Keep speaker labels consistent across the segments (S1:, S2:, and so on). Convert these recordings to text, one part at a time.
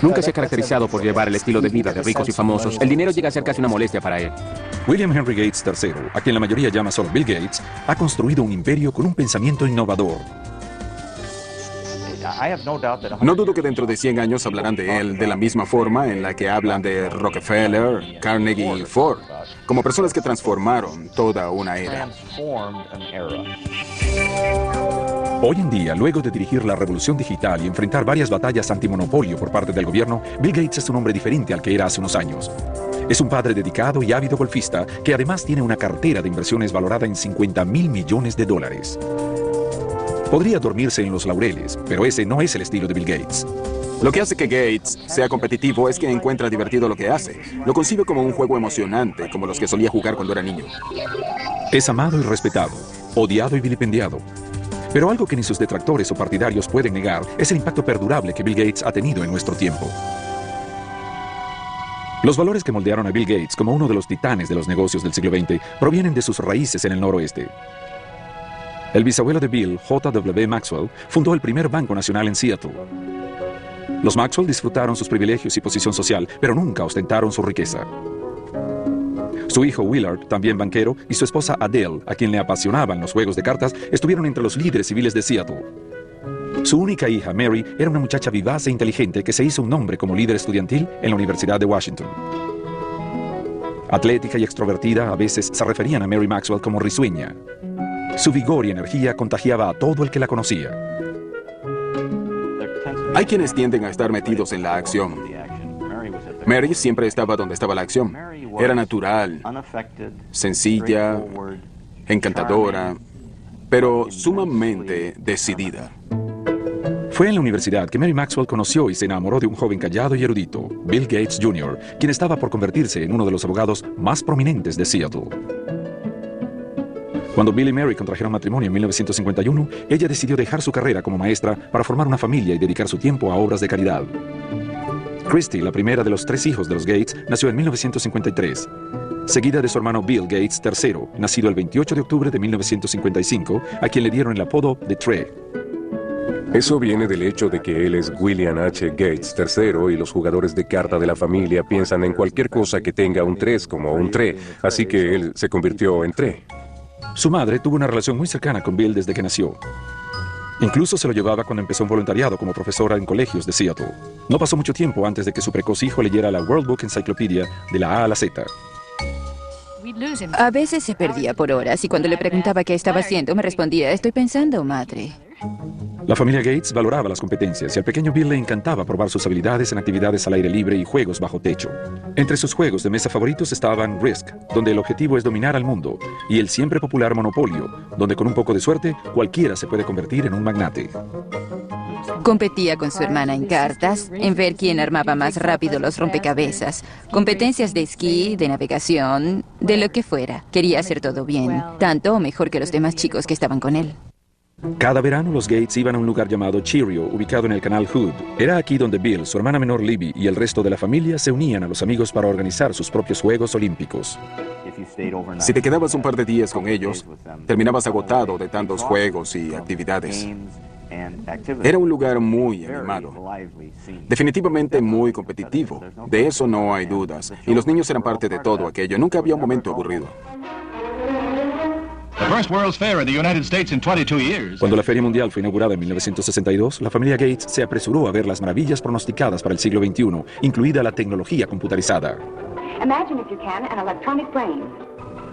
S1: Nunca se ha caracterizado por llevar el estilo de vida de ricos y famosos. El dinero llega a ser casi una molestia para él.
S2: William Henry Gates III, a quien la mayoría llama solo Bill Gates, ha construido un imperio con un pensamiento innovador.
S3: No dudo que dentro de 100 años hablarán de él de la misma forma en la que hablan de Rockefeller, Carnegie y Ford, como personas que transformaron toda una era.
S2: Hoy en día, luego de dirigir la revolución digital y enfrentar varias batallas antimonopolio por parte del gobierno, Bill Gates es un hombre diferente al que era hace unos años. Es un padre dedicado y ávido golfista que además tiene una cartera de inversiones valorada en $50.000 millones. Podría dormirse en los laureles, pero ese no es el estilo de Bill Gates.
S3: Lo que hace que Gates sea competitivo es que encuentra divertido lo que hace. Lo concibe como un juego emocionante, como los que solía jugar cuando era niño.
S2: Es amado y respetado, odiado y vilipendiado. Pero algo que ni sus detractores o partidarios pueden negar es el impacto perdurable que Bill Gates ha tenido en nuestro tiempo. Los valores que moldearon a Bill Gates como uno de los titanes de los negocios del siglo XX provienen de sus raíces en el noroeste. El bisabuelo de Bill, J.W. Maxwell, fundó el primer banco nacional en Seattle. Los Maxwell disfrutaron sus privilegios y posición social, pero nunca ostentaron su riqueza. Su hijo Willard, también banquero, y su esposa Adele, a quien le apasionaban los juegos de cartas, estuvieron entre los líderes civiles de Seattle. Su única hija, Mary, era una muchacha vivaz e inteligente que se hizo un nombre como líder estudiantil en la Universidad de Washington. Atlética y extrovertida, a veces se referían a Mary Maxwell como risueña. Su vigor y energía contagiaba a todo el que la conocía.
S3: Hay quienes tienden a estar metidos en la acción. Mary siempre estaba donde estaba la acción. Era natural, sencilla, encantadora, pero sumamente decidida.
S2: Fue en la universidad que Mary Maxwell conoció y se enamoró de un joven callado y erudito, Bill Gates Jr., quien estaba por convertirse en uno de los abogados más prominentes de Seattle. Cuando Bill y Mary contrajeron matrimonio en 1951, ella decidió dejar su carrera como maestra para formar una familia y dedicar su tiempo a obras de caridad. Christy, la primera de los 3 hijos de los Gates, nació en 1953, seguida de su hermano Bill Gates III, nacido el 28 de octubre de 1955, a quien le dieron el apodo de Tre.
S4: Eso viene del hecho de que él es William H. Gates III y los jugadores de carta de la familia piensan en cualquier cosa que tenga un 3 como un Tre, así que él se convirtió en Tre.
S2: Su madre tuvo una relación muy cercana con Bill desde que nació. Incluso se lo llevaba cuando empezó un voluntariado como profesora en colegios de Seattle. No pasó mucho tiempo antes de que su precoz hijo leyera la World Book Encyclopedia de la A a la Z.
S5: A veces se perdía por horas y cuando le preguntaba qué estaba haciendo, me respondía, estoy pensando, madre.
S2: La familia Gates valoraba las competencias y al pequeño Bill le encantaba probar sus habilidades en actividades al aire libre y juegos bajo techo. Entre sus juegos de mesa favoritos estaban Risk, donde el objetivo es dominar al mundo, y el siempre popular Monopolio, donde con un poco de suerte cualquiera se puede convertir en un magnate.
S5: Competía con su hermana en cartas, en ver quién armaba más rápido los rompecabezas, competencias de esquí, de navegación, de lo que fuera. Quería hacer todo bien, tanto o mejor que los demás chicos que estaban con él.
S2: Cada verano los Gates iban a un lugar llamado Cheerio, ubicado en el canal Hood. Era aquí donde Bill, su hermana menor Libby y el resto de la familia se unían a los amigos para organizar sus propios Juegos Olímpicos.
S3: Si te quedabas un par de días con ellos, terminabas agotado de tantos juegos y actividades. Era un lugar muy animado, definitivamente muy competitivo, de eso no hay dudas, y los niños eran parte de todo aquello, nunca había un momento aburrido.
S2: Cuando la Feria Mundial fue inaugurada en 1962, la familia Gates se apresuró a ver las maravillas pronosticadas para el siglo XXI, incluida la tecnología computarizada.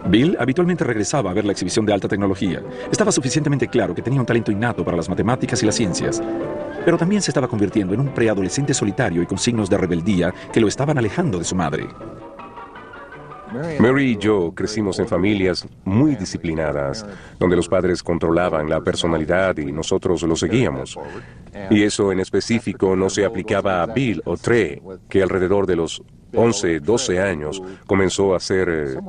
S2: Bill habitualmente regresaba a ver la exhibición de alta tecnología. Estaba suficientemente claro que tenía un talento innato para las matemáticas y las ciencias, pero también se estaba convirtiendo en un preadolescente solitario y con signos de rebeldía que lo estaban alejando de su madre.
S4: Mary y yo crecimos en familias muy disciplinadas, donde los padres controlaban la personalidad y nosotros lo seguíamos. Y eso en específico no se aplicaba a Bill o Tre, que alrededor de los 11, 12 años comenzó a ser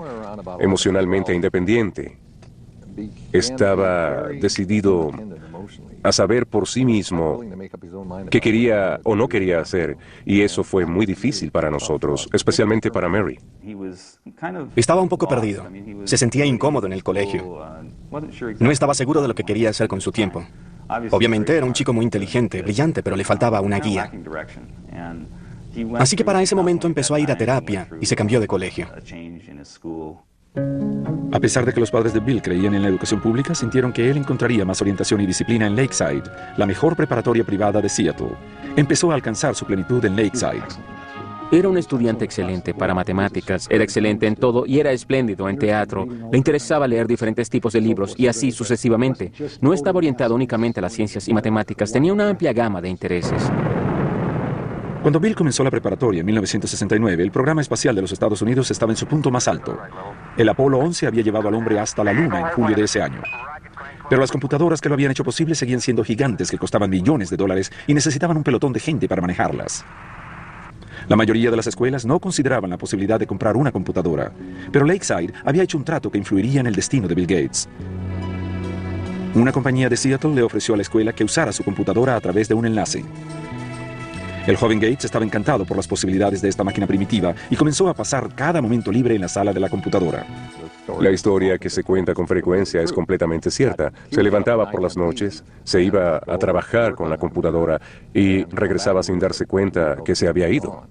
S4: emocionalmente independiente. Estaba decidido a saber por sí mismo qué quería o no quería hacer, y eso fue muy difícil para nosotros, especialmente para Mary.
S6: Estaba un poco perdido. Se sentía incómodo en el colegio. No estaba seguro de lo que quería hacer con su tiempo. Obviamente era un chico muy inteligente, brillante, pero le faltaba una guía. Así que para ese momento empezó a ir a terapia y se cambió de colegio.
S2: A pesar de que los padres de Bill creían en la educación pública, sintieron que él encontraría más orientación y disciplina en Lakeside, la mejor preparatoria privada de Seattle. Empezó a alcanzar su plenitud en Lakeside.
S1: Era un estudiante excelente para matemáticas, era excelente en todo y era espléndido en teatro. Le interesaba leer diferentes tipos de libros y así sucesivamente. No estaba orientado únicamente a las ciencias y matemáticas, tenía una amplia gama de intereses.
S2: Cuando Bill comenzó la preparatoria en 1969, el programa espacial de los Estados Unidos estaba en su punto más alto. El Apolo 11 había llevado al hombre hasta la Luna en julio de ese año. Pero las computadoras que lo habían hecho posible seguían siendo gigantes que costaban millones de dólares y necesitaban un pelotón de gente para manejarlas. La mayoría de las escuelas no consideraban la posibilidad de comprar una computadora, pero Lakeside había hecho un trato que influiría en el destino de Bill Gates. Una compañía de Seattle le ofreció a la escuela que usara su computadora a través de un enlace. El joven Gates estaba encantado por las posibilidades de esta máquina primitiva y comenzó a pasar cada momento libre en la sala de la computadora.
S4: La historia que se cuenta con frecuencia es completamente cierta. Se levantaba por las noches, se iba a trabajar con la computadora y regresaba sin darse cuenta que se había ido.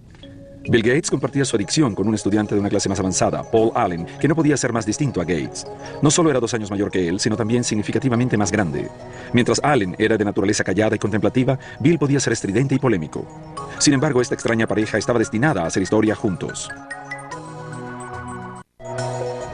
S2: Bill Gates compartía su adicción con un estudiante de una clase más avanzada, Paul Allen, que no podía ser más distinto a Gates. No solo era 2 años mayor que él, sino también significativamente más grande. Mientras Allen era de naturaleza callada y contemplativa, Bill podía ser estridente y polémico. Sin embargo, esta extraña pareja estaba destinada a hacer historia juntos.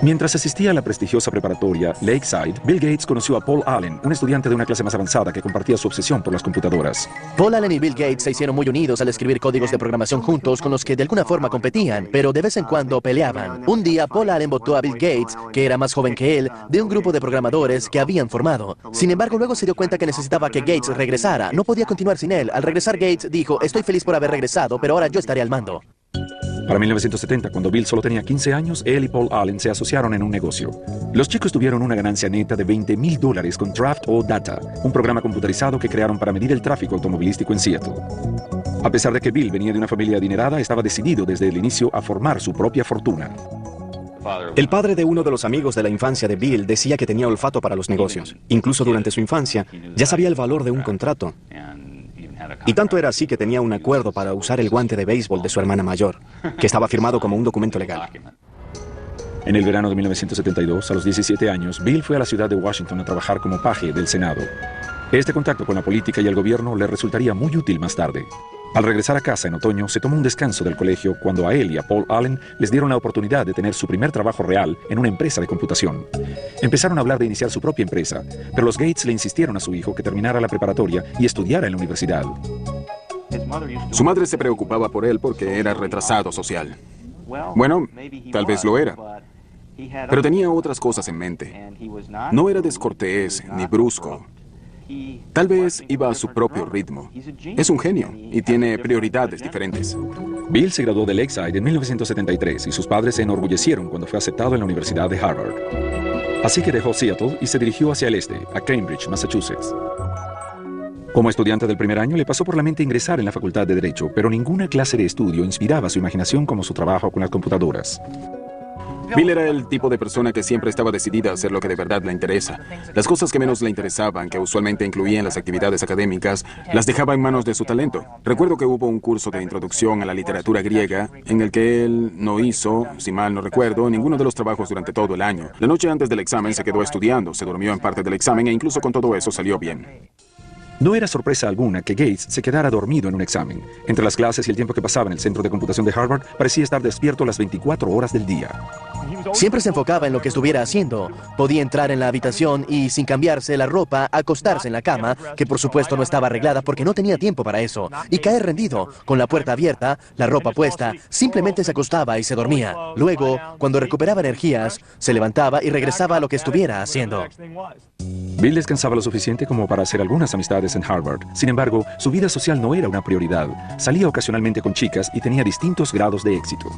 S2: Mientras asistía a la prestigiosa preparatoria Lakeside, Bill Gates conoció a Paul Allen, un estudiante de una clase más avanzada que compartía su obsesión por las computadoras.
S7: Paul Allen y Bill Gates se hicieron muy unidos al escribir códigos de programación juntos con los que de alguna forma competían, pero de vez en cuando peleaban. Un día, Paul Allen votó a Bill Gates, que era más joven que él, de un grupo de programadores que habían formado. Sin embargo, luego se dio cuenta que necesitaba que Gates regresara. No podía continuar sin él. Al regresar, Gates dijo, estoy feliz por haber regresado, pero ahora yo estaré al mando.
S2: Para 1970, cuando Bill solo tenía 15 años, él y Paul Allen se asociaron en un negocio. Los chicos tuvieron una ganancia neta de $20,000 con Draft O Data, un programa computarizado que crearon para medir el tráfico automovilístico en Seattle. A pesar de que Bill venía de una familia adinerada, estaba decidido desde el inicio a formar su propia fortuna.
S6: El padre de uno de los amigos de la infancia de Bill decía que tenía olfato para los negocios. Incluso durante su infancia, ya sabía el valor de un contrato. Y tanto era así que tenía un acuerdo para usar el guante de béisbol de su hermana mayor, que estaba firmado como un documento legal.
S2: En el verano de 1972, a los 17 años, Bill fue a la ciudad de Washington a trabajar como paje del Senado. Este contacto con la política y el gobierno le resultaría muy útil más tarde. Al regresar a casa en otoño, se tomó un descanso del colegio cuando a él y a Paul Allen les dieron la oportunidad de tener su primer trabajo real en una empresa de computación. Empezaron a hablar de iniciar su propia empresa, pero los Gates le insistieron a su hijo que terminara la preparatoria y estudiara en la universidad.
S3: Su madre se preocupaba por él porque era retrasado social. Bueno, tal vez lo era, pero tenía otras cosas en mente. No era descortés ni brusco. Tal vez iba a su propio ritmo. Es un genio y tiene prioridades diferentes.
S2: Bill se graduó de Lakeside en 1973 y sus padres se enorgullecieron cuando fue aceptado en la Universidad de Harvard. Así que dejó Seattle y se dirigió hacia el este, a Cambridge, Massachusetts. Como estudiante del primer año, le pasó por la mente ingresar en la Facultad de Derecho, pero ninguna clase de estudio inspiraba su imaginación como su trabajo con las computadoras.
S3: Bill era el tipo de persona que siempre estaba decidida a hacer lo que de verdad le interesa. Las cosas que menos le interesaban, que usualmente incluían las actividades académicas, las dejaba en manos de su talento. Recuerdo que hubo un curso de introducción a la literatura griega en el que él no hizo, si mal no recuerdo, ninguno de los trabajos durante todo el año. La noche antes del examen se quedó estudiando, se durmió en parte del examen e incluso con todo eso salió bien.
S2: No era sorpresa alguna que Gates se quedara dormido en un examen. Entre las clases y el tiempo que pasaba en el centro de computación de Harvard, parecía estar despierto las 24 horas del día.
S7: Siempre se enfocaba en lo que estuviera haciendo. Podía entrar en la habitación y, sin cambiarse la ropa, acostarse en la cama, que por supuesto no estaba arreglada porque no tenía tiempo para eso, y caer rendido, con la puerta abierta, la ropa puesta, simplemente se acostaba y se dormía. Luego, cuando recuperaba energías, se levantaba y regresaba a lo que estuviera haciendo.
S2: Bill descansaba lo suficiente como para hacer algunas amistades en Harvard. Sin embargo, su vida social no era una prioridad. Salía ocasionalmente con chicas y tenía distintos grados de éxito.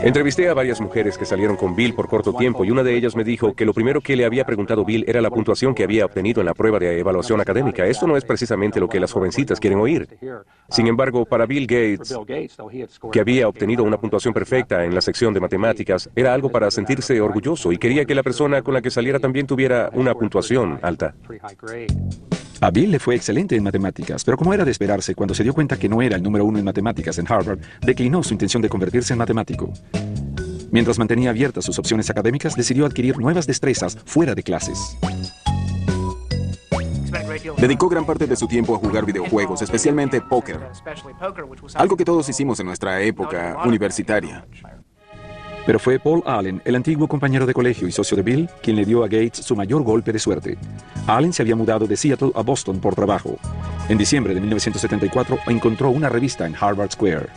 S4: Entrevisté a varias mujeres que salieron con Bill por corto tiempo y una de ellas me dijo que lo primero que le había preguntado Bill era la puntuación que había obtenido en la prueba de evaluación académica. Esto no es precisamente lo que las jovencitas quieren oír. Sin embargo, para Bill Gates, que había obtenido una puntuación perfecta en la sección de matemáticas, era algo para sentirse orgulloso y quería que la persona con la que saliera también tuviera una puntuación alta.
S2: A Bill le fue excelente en matemáticas, pero como era de esperarse, cuando se dio cuenta que no era el número 1 en matemáticas en Harvard, declinó su intención de convertirse en matemático. Mientras mantenía abiertas sus opciones académicas, decidió adquirir nuevas destrezas fuera de clases.
S3: Dedicó gran parte de su tiempo a jugar videojuegos, especialmente póker, algo que todos hicimos en nuestra época universitaria.
S2: Pero fue Paul Allen, el antiguo compañero de colegio y socio de Bill, quien le dio a Gates su mayor golpe de suerte. Allen se había mudado de Seattle a Boston por trabajo. En diciembre de 1974 encontró una revista en Harvard Square.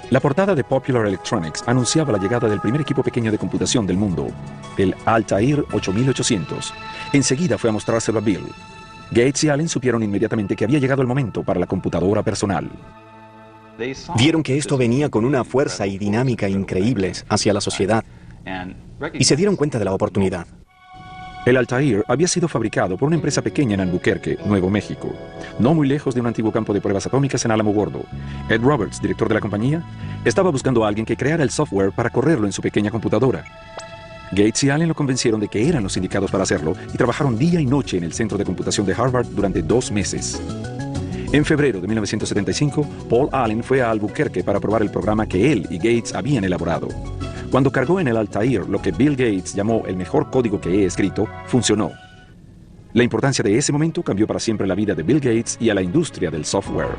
S2: La portada de Popular Electronics anunciaba la llegada del primer equipo pequeño de computación del mundo, el Altair 8800. Enseguida fue a mostrárselo a Bill. Gates y Allen supieron inmediatamente que había llegado el momento para la computadora personal.
S6: Vieron que esto venía con una fuerza y dinámica increíbles hacia la sociedad y se dieron cuenta de la oportunidad.
S2: El Altair había sido fabricado por una empresa pequeña en Albuquerque, Nuevo México, no muy lejos de un antiguo campo de pruebas atómicas en Alamogordo. Ed Roberts, director de la compañía, estaba buscando a alguien que creara el software para correrlo en su pequeña computadora. Gates y Allen lo convencieron de que eran los indicados para hacerlo y trabajaron día y noche en el centro de computación de Harvard durante 2 meses. En febrero de 1975, Paul Allen fue a Albuquerque para probar el programa que él y Gates habían elaborado. Cuando cargó en el Altair lo que Bill Gates llamó el mejor código que he escrito, funcionó. La importancia de ese momento cambió para siempre la vida de Bill Gates y a la industria del software.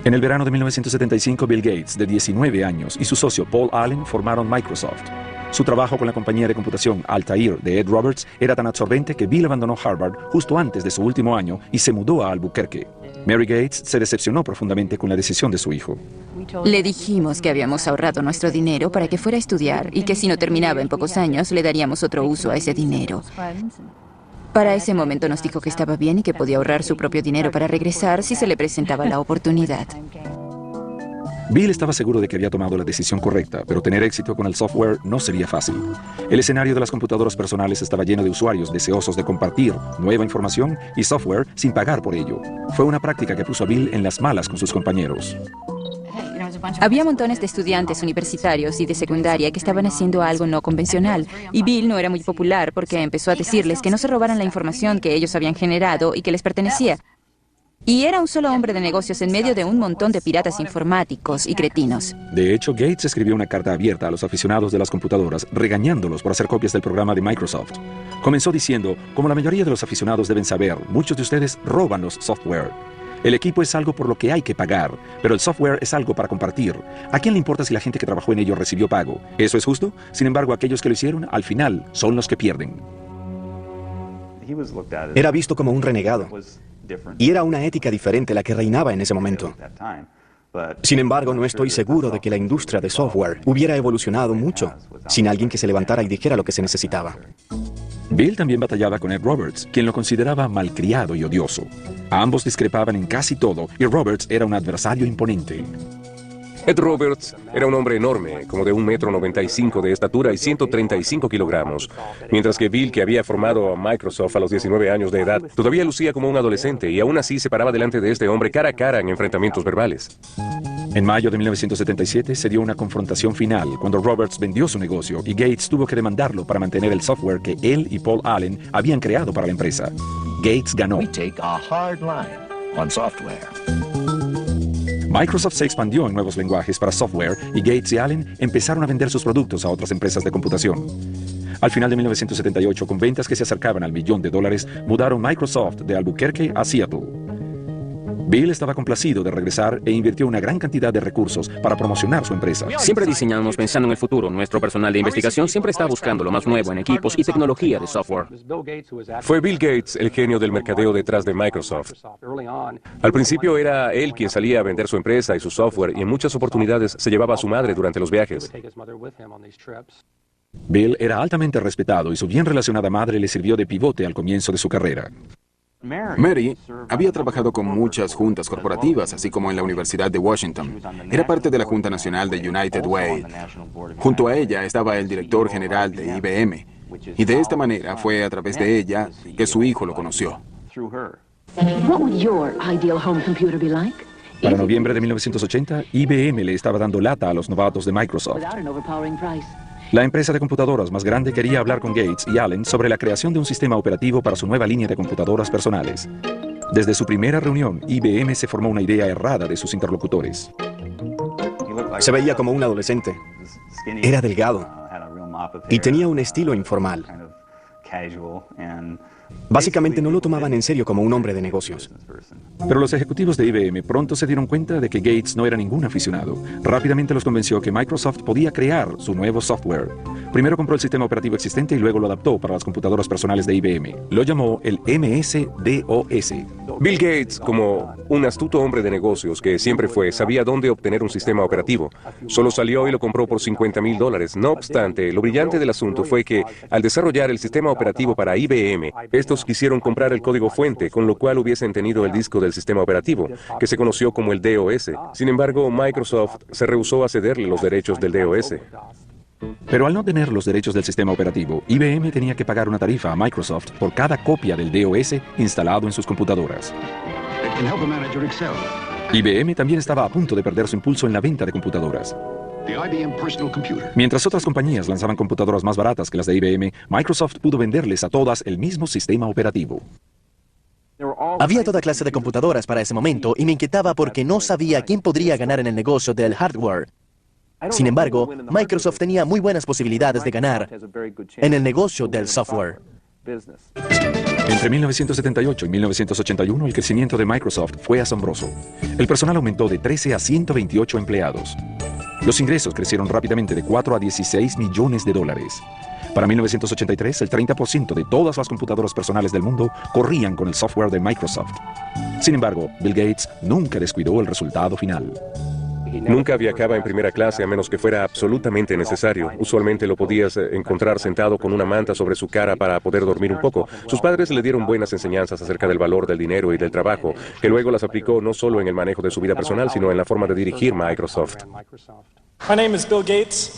S2: En el verano de 1975, Bill Gates, de 19 años, y su socio Paul Allen formaron Microsoft. Su trabajo con la compañía de computación Altair de Ed Roberts era tan absorbente que Bill abandonó Harvard justo antes de su último año y se mudó a Albuquerque. Mary Gates se decepcionó profundamente con la decisión de su hijo.
S5: Le dijimos que habíamos ahorrado nuestro dinero para que fuera a estudiar y que si no terminaba en pocos años le daríamos otro uso a ese dinero. Para ese momento nos dijo que estaba bien y que podía ahorrar su propio dinero para regresar si se le presentaba la oportunidad.
S2: Bill estaba seguro de que había tomado la decisión correcta, pero tener éxito con el software no sería fácil. El escenario de las computadoras personales estaba lleno de usuarios deseosos de compartir nueva información y software sin pagar por ello. Fue una práctica que puso a Bill en las malas con sus compañeros.
S5: Había montones de estudiantes universitarios y de secundaria que estaban haciendo algo no convencional, y Bill no era muy popular porque empezó a decirles que no se robaran la información que ellos habían generado y que les pertenecía. Y era un solo hombre de negocios en medio de un montón de piratas informáticos y cretinos.
S2: De hecho, Gates escribió una carta abierta a los aficionados de las computadoras, regañándolos por hacer copias del programa de Microsoft. Comenzó diciendo, como la mayoría de los aficionados deben saber, muchos de ustedes roban los software. El equipo es algo por lo que hay que pagar, pero el software es algo para compartir. ¿A quién le importa si la gente que trabajó en ello recibió pago? ¿Eso es justo? Sin embargo, aquellos que lo hicieron, al final, son los que pierden.
S6: Era visto como un renegado. Y era una ética diferente la que reinaba en ese momento. Sin embargo, no estoy seguro de que la industria de software hubiera evolucionado mucho sin alguien que se levantara y dijera lo que se necesitaba.
S2: Bill también batallaba con Ed Roberts, quien lo consideraba malcriado y odioso. Ambos discrepaban en casi todo y Roberts era un adversario imponente.
S4: Ed Roberts era un hombre enorme, como de 1,95 m de estatura y 135 kilogramos, mientras que Bill, que había formado a Microsoft a los 19 años de edad, todavía lucía como un adolescente y aún así se paraba delante de este hombre cara a cara en enfrentamientos verbales.
S2: En mayo de 1977 se dio una confrontación final cuando Roberts vendió su negocio y Gates tuvo que demandarlo para mantener el software que él y Paul Allen habían creado para la empresa. Gates ganó. Microsoft se expandió en nuevos lenguajes para software y Gates y Allen empezaron a vender sus productos a otras empresas de computación. Al final de 1978, con ventas que se acercaban al $1 millón, mudaron Microsoft de Albuquerque a Seattle. Bill estaba complacido de regresar e invirtió una gran cantidad de recursos para promocionar su empresa.
S1: Siempre diseñamos pensando en el futuro. Nuestro personal de investigación siempre está buscando lo más nuevo en equipos y tecnología de software.
S4: Fue Bill Gates el genio del mercadeo detrás de Microsoft. Al principio era él quien salía a vender su empresa y su software y en muchas oportunidades se llevaba a su madre durante los viajes.
S2: Bill era altamente respetado y su bien relacionada madre le sirvió de pivote al comienzo de su carrera.
S3: Mary había trabajado con muchas juntas corporativas, así como en la Universidad de Washington. Era parte de la Junta Nacional de United Way. Junto a ella estaba el director general de IBM. Y de esta manera fue a través de ella que su hijo lo conoció.
S2: Para noviembre de 1980, IBM le estaba dando lata a los novatos de Microsoft. La empresa de computadoras más grande quería hablar con Gates y Allen sobre la creación de un sistema operativo para su nueva línea de computadoras personales. Desde su primera reunión, IBM se formó una idea errada de sus interlocutores.
S6: Se veía como un adolescente. Era delgado y tenía un estilo informal. Básicamente no lo tomaban en serio como un hombre de negocios.
S2: Pero los ejecutivos de IBM pronto se dieron cuenta de que Gates no era ningún aficionado. Rápidamente los convenció que Microsoft podía crear su nuevo software. Primero compró el sistema operativo existente y luego lo adaptó para las computadoras personales de IBM. Lo llamó el MS-DOS.
S4: Bill Gates, como un astuto hombre de negocios que siempre fue, sabía dónde obtener un sistema operativo. Solo salió y lo compró por $50,000. No obstante, lo brillante del asunto fue que, al desarrollar el sistema operativo para IBM, estos quisieron comprar el código fuente, con lo cual hubiesen tenido el disco del sistema operativo, que se conoció como el DOS. Sin embargo, Microsoft se rehusó a cederle los derechos del DOS.
S2: Pero al no tener los derechos del sistema operativo, IBM tenía que pagar una tarifa a Microsoft por cada copia del DOS instalado en sus computadoras. IBM también estaba a punto de perder su impulso en la venta de computadoras. Mientras otras compañías lanzaban computadoras más baratas que las de IBM, Microsoft pudo venderles a todas el mismo sistema operativo.
S7: Había toda clase de computadoras para ese momento y me inquietaba porque no sabía quién podría ganar en el negocio del hardware. Sin embargo, Microsoft tenía muy buenas posibilidades de ganar en el negocio del software.
S2: Entre 1978 y 1981, el crecimiento de Microsoft fue asombroso. El personal aumentó de 13 a 128 empleados. Los ingresos crecieron rápidamente de 4 a 16 millones de dólares. Para 1983, el 30% de todas las computadoras personales del mundo corrían con el software de Microsoft. Sin embargo, Bill Gates nunca descuidó el resultado final.
S4: Nunca viajaba en primera clase a menos que fuera absolutamente necesario. Usualmente lo podías encontrar sentado con una manta sobre su cara para poder dormir un poco. Sus padres le dieron buenas enseñanzas acerca del valor del dinero y del trabajo, que luego las aplicó no solo en el manejo de su vida personal, sino en la forma de dirigir Microsoft.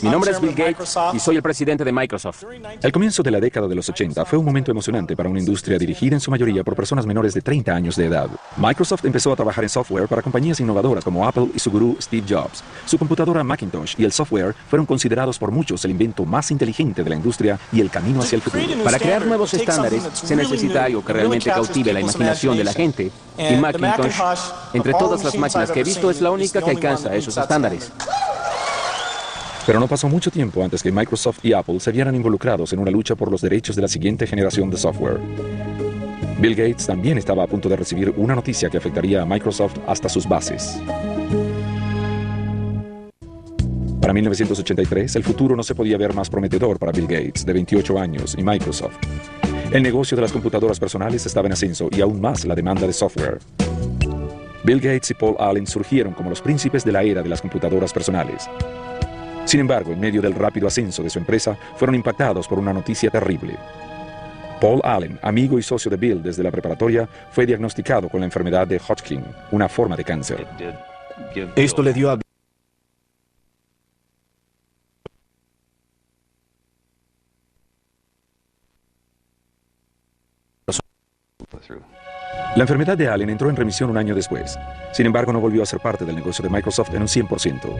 S1: Mi nombre es Bill Gates y soy el presidente de Microsoft.
S2: El comienzo de la década de los 80 fue un momento emocionante para una industria dirigida en su mayoría por personas menores de 30 años de edad. Microsoft empezó a trabajar en software para compañías innovadoras como Apple y su gurú Steve Jobs. Su computadora Macintosh y el software fueron considerados por muchos el invento más inteligente de la industria y el camino hacia el futuro.
S1: Para crear nuevos estándares se necesita algo que realmente cautive la imaginación de la gente. Y Macintosh, entre todas las máquinas que he visto, es la única que alcanza esos estándares.
S2: Pero no pasó mucho tiempo antes que Microsoft y Apple se vieran involucrados en una lucha por los derechos de la siguiente generación de software. Bill Gates también estaba a punto de recibir una noticia que afectaría a Microsoft hasta sus bases. Para 1983, el futuro no se podía ver más prometedor para Bill Gates, de 28 años, y Microsoft. El negocio de las computadoras personales estaba en ascenso y aún más la demanda de software. Bill Gates y Paul Allen surgieron como los príncipes de la era de las computadoras personales. Sin embargo, en medio del rápido ascenso de su empresa, fueron impactados por una noticia terrible. Paul Allen, amigo y socio de Bill desde la preparatoria, fue diagnosticado con la enfermedad de Hodgkin, una forma de cáncer.
S6: Esto le dio a
S2: La enfermedad de Allen entró en remisión un año después. Sin embargo, no volvió a ser parte del negocio de Microsoft en un 100%.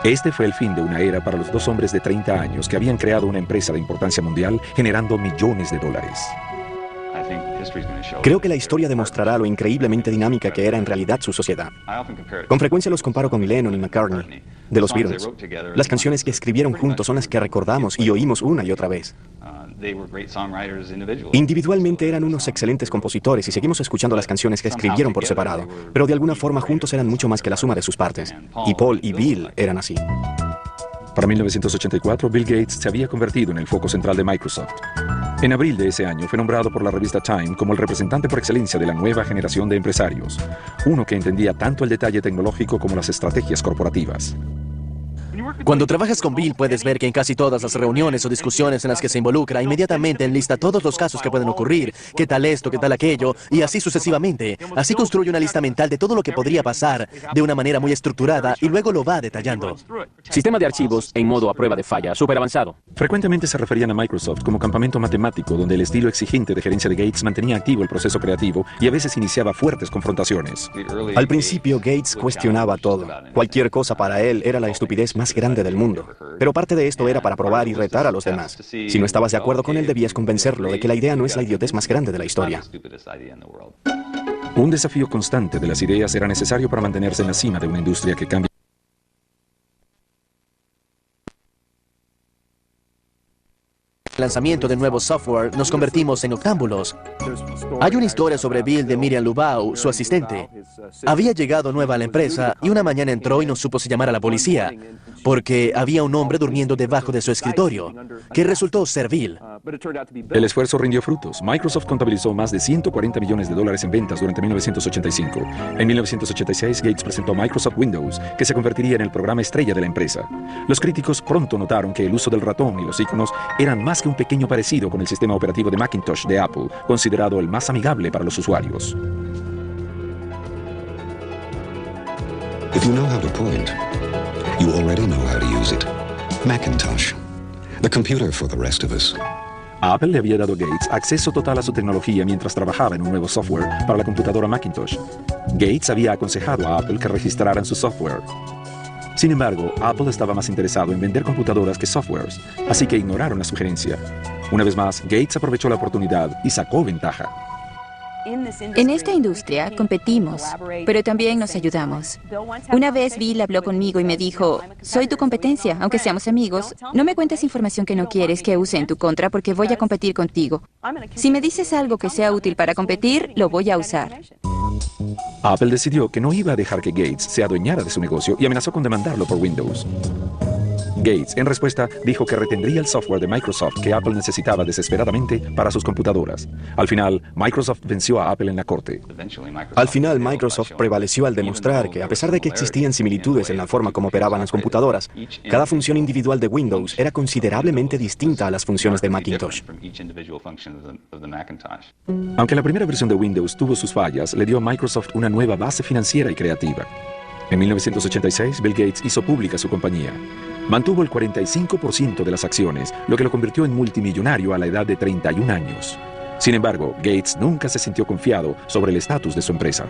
S2: Este fue el fin de una era para los dos hombres de 30 años que habían creado una empresa de importancia mundial generando millones de dólares.
S6: Creo que la historia demostrará lo increíblemente dinámica que era en realidad su sociedad. Con frecuencia los comparo con Lennon y McCartney, de los Beatles. Las canciones que escribieron juntos son las que recordamos y oímos una y otra vez. Individualmente eran unos excelentes compositores y seguimos escuchando las canciones que escribieron por separado, pero de alguna forma juntos eran mucho más que la suma de sus partes. Y Paul y Bill eran así.
S2: Para 1984, Bill Gates se había convertido en el foco central de Microsoft. En abril de ese año fue nombrado por la revista Time como el representante por excelencia de la nueva generación de empresarios, uno que entendía tanto el detalle tecnológico como las estrategias corporativas.
S7: Cuando trabajas con Bill puedes ver que en casi todas las reuniones o discusiones en las que se involucra, inmediatamente enlista todos los casos que pueden ocurrir, qué tal esto, qué tal aquello, y así sucesivamente. Así construye una lista mental de todo lo que podría pasar de una manera muy estructurada y luego lo va detallando.
S1: Sistema de archivos en modo a prueba de falla, súper avanzado.
S2: Frecuentemente se referían a Microsoft como campamento matemático donde el estilo exigente de gerencia de Gates mantenía activo el proceso creativo y a veces iniciaba fuertes confrontaciones.
S6: Al principio Gates cuestionaba todo. Cualquier cosa para él era la estupidez más grande grande del mundo. Pero parte de esto era para probar y retar a los demás. Si no estabas de acuerdo con él, debías convencerlo de que la idea no es la idiotez más grande de la historia.
S2: Un desafío constante de las ideas era necesario para mantenerse en la cima de una industria que cambia.
S7: El lanzamiento de nuevo software nos convertimos en octámbulos. Hay una historia sobre Bill de Miriam Lubau, su asistente. Había llegado nueva a la empresa y una mañana entró y no supo si llamar a la policía, porque había un hombre durmiendo debajo de su escritorio, que resultó ser Bill.
S2: El esfuerzo rindió frutos. Microsoft contabilizó más de $140 millones en ventas durante 1985. En 1986, Gates presentó Microsoft Windows, que se convertiría en el programa estrella de la empresa. Los críticos pronto notaron que el uso del ratón y los iconos eran más que un pequeño parecido con el sistema operativo de Macintosh de Apple, considerado el más amigable para los usuarios.
S8: If you know how to point, you already know how to use it. Macintosh, the computer for the rest of us.
S2: Apple le había dado a Gates acceso total a su tecnología mientras trabajaba en un nuevo software para la computadora Macintosh. Gates había aconsejado a Apple que registraran su software. Sin embargo, Apple estaba más interesado en vender computadoras que softwares, así que ignoraron la sugerencia. Una vez más, Gates aprovechó la oportunidad y sacó ventaja.
S5: En esta industria competimos, pero también nos ayudamos. Una vez Bill habló conmigo y me dijo, soy tu competencia, aunque seamos amigos. No me cuentes información que no quieres que use en tu contra porque voy a competir contigo. Si me dices algo que sea útil para competir, lo voy a usar.
S2: Apple decidió que no iba a dejar que Gates se adueñara de su negocio y amenazó con demandarlo por Windows. Gates, en respuesta, dijo que retendría el software de Microsoft que Apple necesitaba desesperadamente para sus computadoras. Al final, Microsoft venció a Apple en la corte.
S6: Al final, Microsoft prevaleció al demostrar que, a pesar de que existían similitudes en la forma como operaban las computadoras, cada función individual de Windows era considerablemente distinta a las funciones de Macintosh.
S2: Aunque la primera versión de Windows tuvo sus fallas, le dio a Microsoft una nueva base financiera y creativa. En 1986, Bill Gates hizo pública su compañía. Mantuvo el 45% de las acciones, lo que lo convirtió en multimillonario a la edad de 31 años. Sin embargo, Gates nunca se sintió confiado sobre el estatus de su empresa.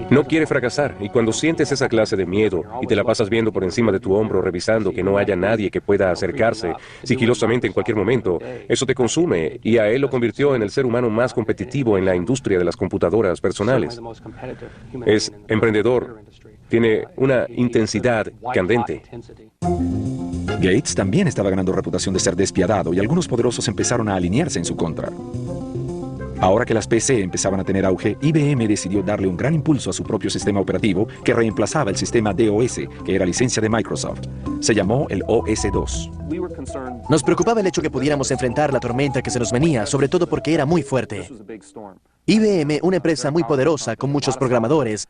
S4: No quiere fracasar, y cuando sientes esa clase de miedo y te la pasas viendo por encima de tu hombro revisando que no haya nadie que pueda acercarse sigilosamente en cualquier momento, eso te consume, y a él lo convirtió en el ser humano más competitivo en la industria de las computadoras personales. Es emprendedor, tiene una intensidad candente.
S2: Gates también estaba ganando reputación de ser despiadado y algunos poderosos empezaron a alinearse en su contra. Ahora que las PC empezaban a tener auge, IBM decidió darle un gran impulso a su propio sistema operativo que reemplazaba el sistema DOS, que era licencia de Microsoft. Se llamó el OS2.
S7: Nos preocupaba el hecho que pudiéramos enfrentar la tormenta que se nos venía, sobre todo porque era muy fuerte. IBM, una empresa muy poderosa, con muchos programadores,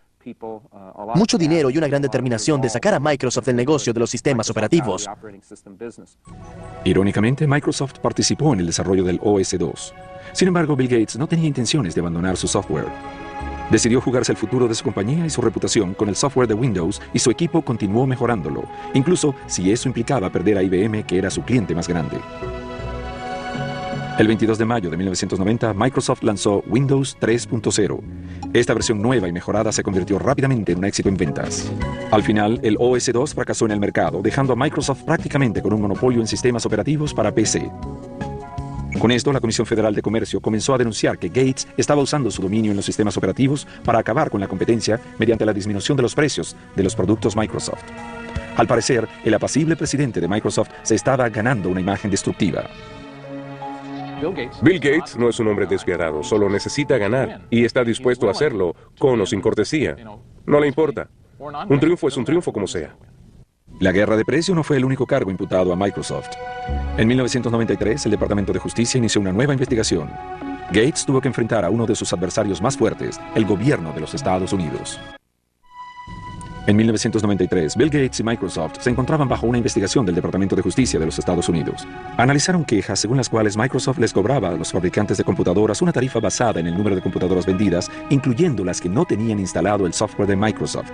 S7: mucho dinero y una gran determinación de sacar a Microsoft del negocio de los sistemas operativos.
S2: Irónicamente, Microsoft participó en el desarrollo del OS2. Sin embargo, Bill Gates no tenía intenciones de abandonar su software. Decidió jugarse el futuro de su compañía y su reputación con el software de Windows y su equipo continuó mejorándolo, incluso si eso implicaba perder a IBM, que era su cliente más grande. El 22 de mayo de 1990, Microsoft lanzó Windows 3.0. Esta versión nueva y mejorada se convirtió rápidamente en un éxito en ventas. Al final, el OS2 fracasó en el mercado, dejando a Microsoft prácticamente con un monopolio en sistemas operativos para PC. Con esto, la Comisión Federal de Comercio comenzó a denunciar que Gates estaba usando su dominio en los sistemas operativos para acabar con la competencia mediante la disminución de los precios de los productos Microsoft. Al parecer, el apacible presidente de Microsoft se estaba ganando una imagen destructiva.
S4: Bill Gates no es un hombre despiadado, solo necesita ganar y está dispuesto a hacerlo con o sin cortesía. No le importa. Un triunfo es un triunfo como sea.
S2: La guerra de precio no fue el único cargo imputado a Microsoft. En 1993, el Departamento de Justicia inició una nueva investigación. Gates tuvo que enfrentar a uno de sus adversarios más fuertes, el gobierno de los Estados Unidos. En 1993, Bill Gates y Microsoft se encontraban bajo una investigación del Departamento de Justicia de los Estados Unidos. Analizaron quejas según las cuales Microsoft les cobraba a los fabricantes de computadoras una tarifa basada en el número de computadoras vendidas, incluyendo las que no tenían instalado el software de Microsoft.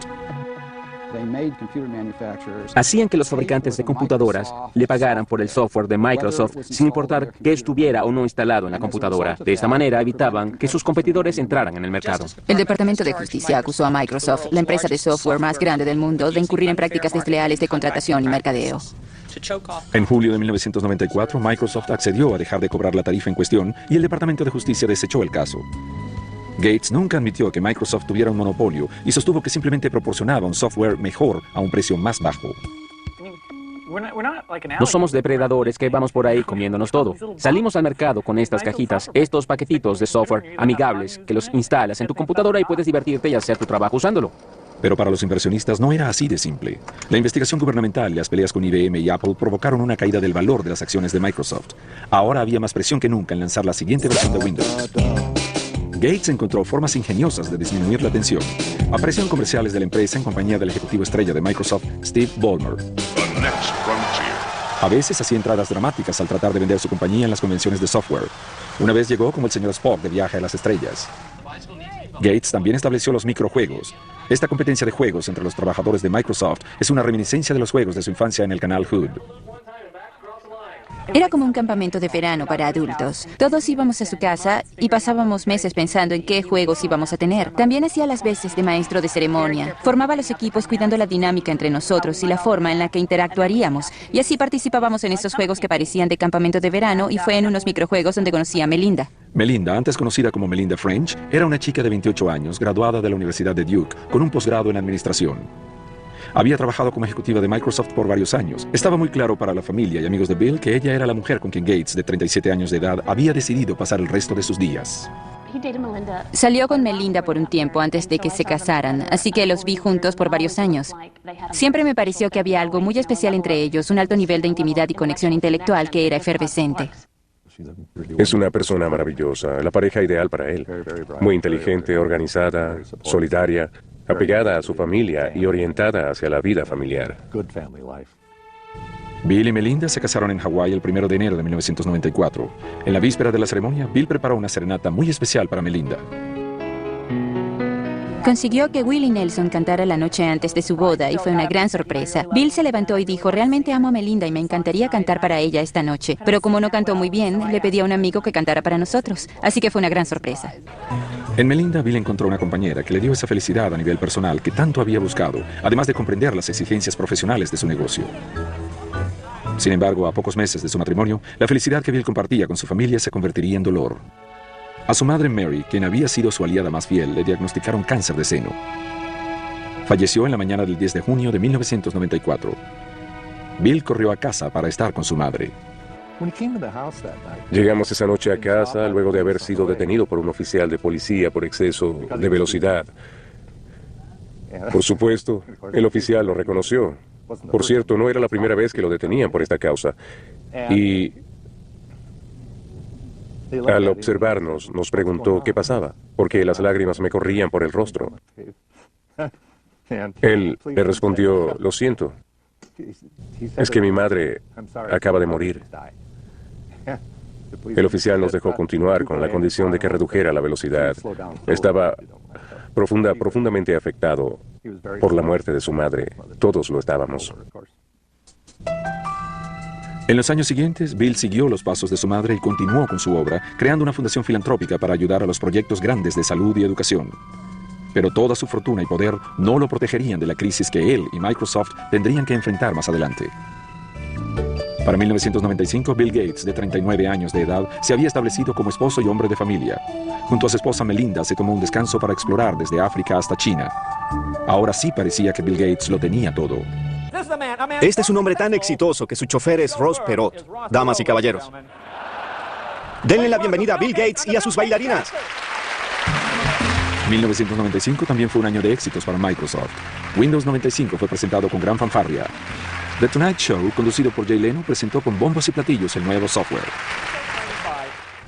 S1: Hacían que los fabricantes de computadoras le pagaran por el software de Microsoft sin importar que estuviera o no instalado en la computadora. De esta manera evitaban que sus competidores entraran en el mercado.
S5: El Departamento de Justicia acusó a Microsoft, la empresa de software más grande del mundo, de incurrir en prácticas desleales de contratación y mercadeo.
S2: En julio de 1994, Microsoft accedió a dejar de cobrar la tarifa en cuestión y el Departamento de Justicia desechó el caso. Gates nunca admitió que Microsoft tuviera un monopolio y sostuvo que simplemente proporcionaba un software mejor a un precio más bajo.
S1: No somos depredadores que vamos por ahí comiéndonos todo. Salimos al mercado con estas cajitas, estos paquetitos de software amigables que los instalas en tu computadora y puedes divertirte y hacer tu trabajo usándolo.
S2: Pero para los inversionistas no era así de simple. La investigación gubernamental y las peleas con IBM y Apple provocaron una caída del valor de las acciones de Microsoft. Ahora había más presión que nunca en lanzar la siguiente versión de Windows. Gates encontró formas ingeniosas de disminuir la tensión. Apareció en comerciales de la empresa en compañía del ejecutivo estrella de Microsoft, Steve Ballmer. A veces hacía entradas dramáticas al tratar de vender su compañía en las convenciones de software. Una vez llegó como el señor Spock de Viaje a las Estrellas. Gates también estableció los microjuegos. Esta competencia de juegos entre los trabajadores de Microsoft es una reminiscencia de los juegos de su infancia en el canal Hood.
S5: Era como un campamento de verano para adultos. Todos íbamos a su casa y pasábamos meses pensando en qué juegos íbamos a tener. También hacía las veces de maestro de ceremonia. Formaba los equipos cuidando la dinámica entre nosotros y la forma en la que interactuaríamos. Y así participábamos en estos juegos que parecían de campamento de verano y fue en unos microjuegos donde conocí a Melinda.
S2: Melinda, antes conocida como Melinda French, era una chica de 28 años, graduada de la Universidad de Duke, con un posgrado en administración. Había trabajado como ejecutiva de Microsoft por varios años. Estaba muy claro para la familia y amigos de Bill que ella era la mujer con quien Gates, de 37 años de edad, había decidido pasar el resto de sus días.
S5: Salió con Melinda por un tiempo antes de que se casaran, así que los vi juntos por varios años. Siempre me pareció que había algo muy especial entre ellos, un alto nivel de intimidad y conexión intelectual que era efervescente.
S4: Es una persona maravillosa, la pareja ideal para él. Muy inteligente, organizada, solidaria, apegada a su familia y orientada hacia la vida familiar.
S2: Bill y Melinda se casaron en Hawái el 1 de enero de 1994. En la víspera de la ceremonia, Bill preparó una serenata muy especial para Melinda.
S5: Consiguió que Willie Nelson cantara la noche antes de su boda y fue una gran sorpresa. Bill se levantó y dijo, realmente amo a Melinda y me encantaría cantar para ella esta noche. Pero como no cantó muy bien, le pedí a un amigo que cantara para nosotros. Así que fue una gran sorpresa.
S2: En Melinda, Bill encontró una compañera que le dio esa felicidad a nivel personal que tanto había buscado, además de comprender las exigencias profesionales de su negocio. Sin embargo, a pocos meses de su matrimonio, la felicidad que Bill compartía con su familia se convertiría en dolor. A su madre Mary, quien había sido su aliada más fiel, le diagnosticaron cáncer de seno. Falleció en la mañana del 10 de junio de 1994. Bill corrió a casa para estar con su madre.
S4: Llegamos esa noche a casa luego de haber sido detenido por un oficial de policía por exceso de velocidad. Por supuesto, el oficial lo reconoció. Por cierto, no era la primera vez que lo detenían por esta causa. Y al observarnos, nos preguntó qué pasaba, porque las lágrimas me corrían por el rostro. Él le respondió, lo siento, es que mi madre acaba de morir. El oficial nos dejó continuar con la condición de que redujera la velocidad. Estaba profundamente afectado por la muerte de su madre. Todos lo estábamos.
S2: En los años siguientes, Bill siguió los pasos de su madre y continuó con su obra, creando una fundación filantrópica para ayudar a los proyectos grandes de salud y educación. Pero toda su fortuna y poder no lo protegerían de la crisis que él y Microsoft tendrían que enfrentar más adelante. Para 1995, Bill Gates, de 39 años de edad, se había establecido como esposo y hombre de familia. Junto a su esposa Melinda, se tomó un descanso para explorar desde África hasta China. Ahora sí parecía que Bill Gates lo tenía todo.
S6: Este es un hombre tan exitoso que su chofer es Ross Perot. Damas y caballeros, denle la bienvenida a Bill Gates y a sus bailarinas.
S2: 1995 también fue un año de éxitos para Microsoft. Windows 95 fue presentado con gran fanfarria. The Tonight Show, conducido por Jay Leno, presentó con bombos y platillos el nuevo software.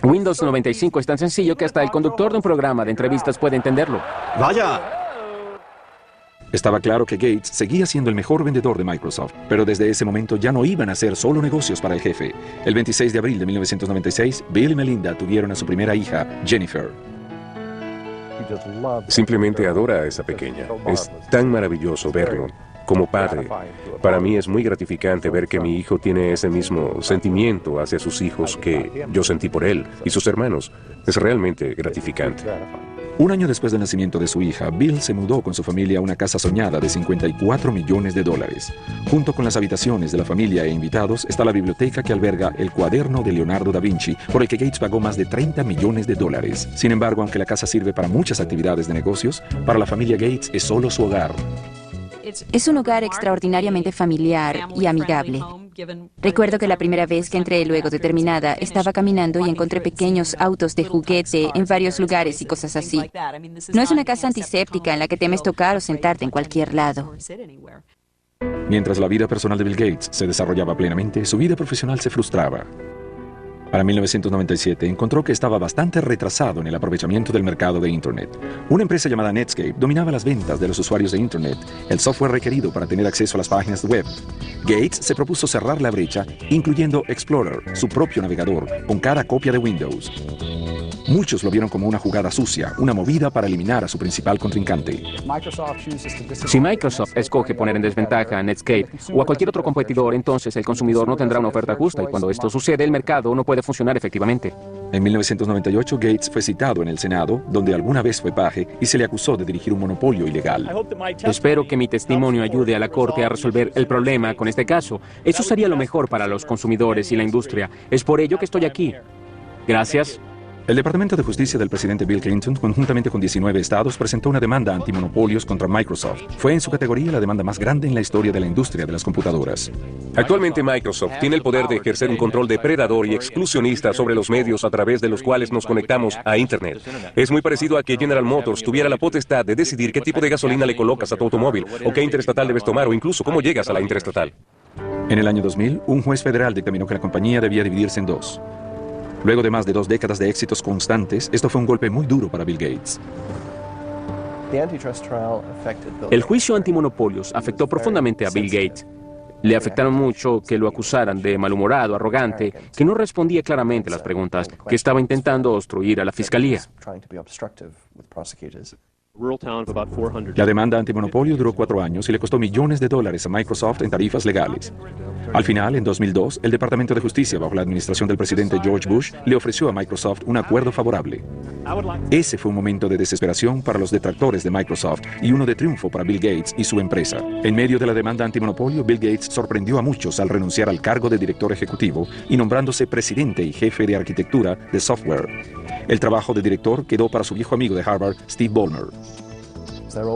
S1: Windows 95 es tan sencillo que hasta el conductor de un programa de entrevistas puede entenderlo.
S6: ¡Vaya!
S2: Estaba claro que Gates seguía siendo el mejor vendedor de Microsoft, pero desde ese momento ya no iban a ser solo negocios para el jefe. El 26 de abril de 1996, Bill y Melinda tuvieron a su primera hija, Jennifer.
S4: Simplemente adora a esa pequeña. Es tan maravilloso verlo. Como padre, para mí es muy gratificante ver que mi hijo tiene ese mismo sentimiento hacia sus hijos que yo sentí por él y sus hermanos. Es realmente gratificante.
S2: Un año después del nacimiento de su hija, Bill se mudó con su familia a una casa soñada de $54 millones. Junto con las habitaciones de la familia e invitados está la biblioteca que alberga el cuaderno de Leonardo da Vinci, por el que Gates pagó más de $30 millones. Sin embargo, aunque la casa sirve para muchas actividades de negocios, para la familia Gates es solo su hogar.
S5: Es un hogar extraordinariamente familiar y amigable. Recuerdo que la primera vez que entré luego de terminada, estaba caminando y encontré pequeños autos de juguete en varios lugares y cosas así. No es una casa antiséptica en la que temes tocar o sentarte en cualquier lado.
S2: Mientras la vida personal de Bill Gates se desarrollaba plenamente, su vida profesional se frustraba. Para 1997 encontró que estaba bastante retrasado en el aprovechamiento del mercado de Internet. Una empresa llamada Netscape dominaba las ventas de los usuarios de Internet, el software requerido para tener acceso a las páginas web. Gates se propuso cerrar la brecha, incluyendo Explorer, su propio navegador, con cada copia de Windows. Muchos lo vieron como una jugada sucia, una movida para eliminar a su principal contrincante.
S1: Si Microsoft escoge poner en desventaja a Netscape o a cualquier otro competidor, entonces el consumidor no tendrá una oferta justa y cuando esto sucede, el mercado no puede funcionar efectivamente.
S2: En 1998, Gates fue citado en el Senado, donde alguna vez fue paje, y se le acusó de dirigir un monopolio ilegal.
S1: Espero que mi testimonio ayude a la Corte a resolver el problema con este caso. Eso sería lo mejor para los consumidores y la industria. Es por ello que estoy aquí. Gracias.
S2: El Departamento de Justicia del presidente Bill Clinton, conjuntamente con 19 estados, presentó una demanda antimonopolios contra Microsoft. Fue en su categoría la demanda más grande en la historia de la industria de las computadoras.
S4: Actualmente Microsoft tiene el poder de ejercer un control depredador y exclusionista sobre los medios a través de los cuales nos conectamos a Internet. Es muy parecido a que General Motors tuviera la potestad de decidir qué tipo de gasolina le colocas a tu automóvil, o qué interestatal debes tomar, o incluso cómo llegas a la interestatal.
S2: En el año 2000, un juez federal dictaminó que la compañía debía dividirse en dos. Luego de más de 2 décadas de éxitos constantes, esto fue un golpe muy duro para Bill Gates.
S1: El juicio antimonopolios afectó profundamente a Bill Gates. Le afectaron mucho que lo acusaran de malhumorado, arrogante, que no respondía claramente a las preguntas, que estaba intentando obstruir a la fiscalía.
S2: La demanda antimonopolio duró 4 años y le costó millones de dólares a Microsoft en tarifas legales. Al final, en 2002, el Departamento de Justicia, bajo la administración del presidente George Bush, le ofreció a Microsoft un acuerdo favorable. Ese fue un momento de desesperación para los detractores de Microsoft y uno de triunfo para Bill Gates y su empresa. En medio de la demanda antimonopolio, Bill Gates sorprendió a muchos al renunciar al cargo de director ejecutivo y nombrándose presidente y jefe de arquitectura de software. El trabajo de director quedó para su viejo amigo de Harvard, Steve Ballmer.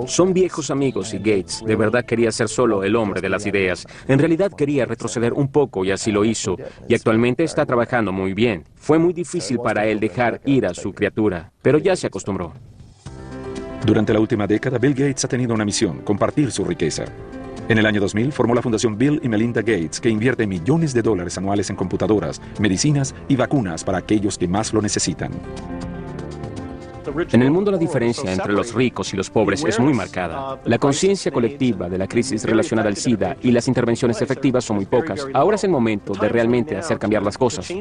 S1: Son viejos amigos y Gates de verdad quería ser solo el hombre de las ideas. En realidad quería retroceder un poco y así lo hizo. Y actualmente está trabajando muy bien. Fue muy difícil para él dejar ir a su criatura, pero ya se acostumbró.
S2: Durante la última década, Bill Gates ha tenido una misión: compartir su riqueza. En el año 2000 formó la Fundación Bill y Melinda Gates, que invierte millones de dólares anuales en computadoras, medicinas y vacunas para aquellos que más lo necesitan.
S1: En el mundo la diferencia entre los ricos y los pobres es muy marcada. La conciencia colectiva de la crisis relacionada al SIDA y las intervenciones efectivas son muy pocas. Ahora es el momento de realmente hacer cambiar las cosas.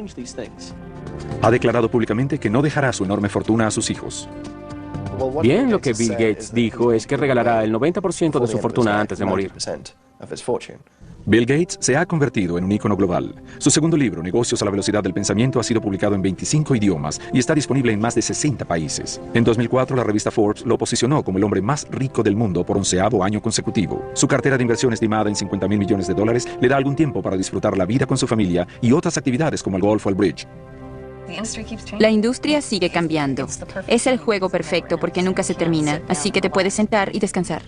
S2: Ha declarado públicamente que no dejará su enorme fortuna a sus hijos.
S1: Bien, lo que Bill Gates dijo es que regalará el 90% de su fortuna antes de morir.
S2: Bill Gates se ha convertido en un ícono global. Su segundo libro, Negocios a la velocidad del pensamiento, ha sido publicado en 25 idiomas y está disponible en más de 60 países. En 2004, la revista Forbes lo posicionó como el hombre más rico del mundo por 11º año consecutivo. Su cartera de inversión, estimada en $50.000 millones, le da algún tiempo para disfrutar la vida con su familia y otras actividades como el golf o el bridge.
S5: La industria sigue cambiando. Es el juego perfecto porque nunca se termina, así que te puedes sentar y descansar.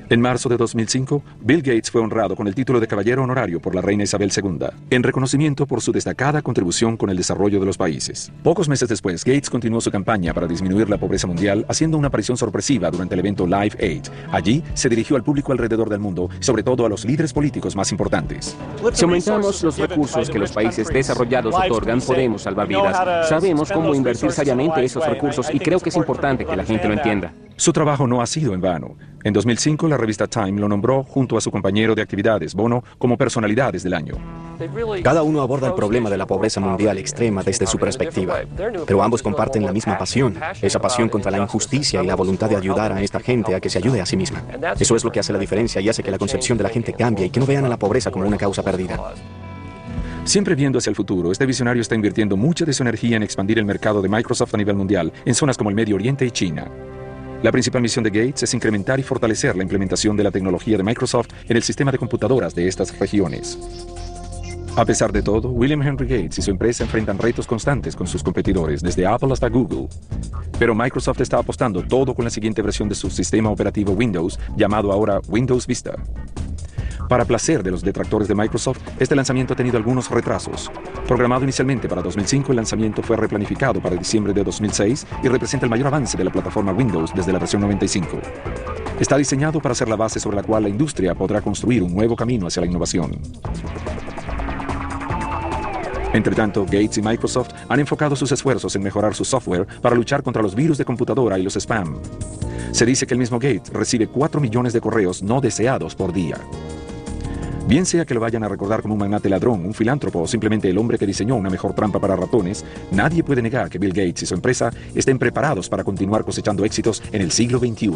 S2: En marzo de 2005, Bill Gates fue honrado con el título de Caballero Honorario por la reina Isabel II, en reconocimiento por su destacada contribución con el desarrollo de los países. Pocos meses después, Gates continuó su campaña para disminuir la pobreza mundial, haciendo una aparición sorpresiva durante el evento Live Aid. Allí, se dirigió al público alrededor del mundo, sobre todo a los líderes políticos más importantes.
S1: Si aumentamos los recursos que los países desarrollados otorgan, podemos salvar vidas. Sabemos cómo invertir sabiamente esos recursos y creo que es importante que la gente lo entienda.
S2: Su trabajo no ha sido en vano. En 2005, la revista Time lo nombró junto a su compañero de actividades, Bono, como personalidades del año.
S6: Cada uno aborda el problema de la pobreza mundial extrema desde su perspectiva, pero ambos comparten la misma pasión, esa pasión contra la injusticia y la voluntad de ayudar a esta gente a que se ayude a sí misma. Eso es lo que hace la diferencia y hace que la concepción de la gente cambie y que no vean a la pobreza como una causa perdida.
S2: Siempre viendo hacia el futuro, este visionario está invirtiendo mucha de su energía en expandir el mercado de Microsoft a nivel mundial en zonas como el Medio Oriente y China. La principal misión de Gates es incrementar y fortalecer la implementación de la tecnología de Microsoft en el sistema de computadoras de estas regiones. A pesar de todo, William Henry Gates y su empresa enfrentan retos constantes con sus competidores, desde Apple hasta Google. Pero Microsoft está apostando todo con la siguiente versión de su sistema operativo Windows, llamado ahora Windows Vista. Para placer de los detractores de Microsoft, este lanzamiento ha tenido algunos retrasos. Programado inicialmente para 2005, el lanzamiento fue replanificado para diciembre de 2006 y representa el mayor avance de la plataforma Windows desde la versión 95. Está diseñado para ser la base sobre la cual la industria podrá construir un nuevo camino hacia la innovación. Entretanto, Gates y Microsoft han enfocado sus esfuerzos en mejorar su software para luchar contra los virus de computadora y los spam. Se dice que el mismo Gates recibe 4 millones de correos no deseados por día. Bien sea que lo vayan a recordar como un magnate ladrón, un filántropo o simplemente el hombre que diseñó una mejor trampa para ratones, nadie puede negar que Bill Gates y su empresa estén preparados para continuar cosechando éxitos en el siglo XXI.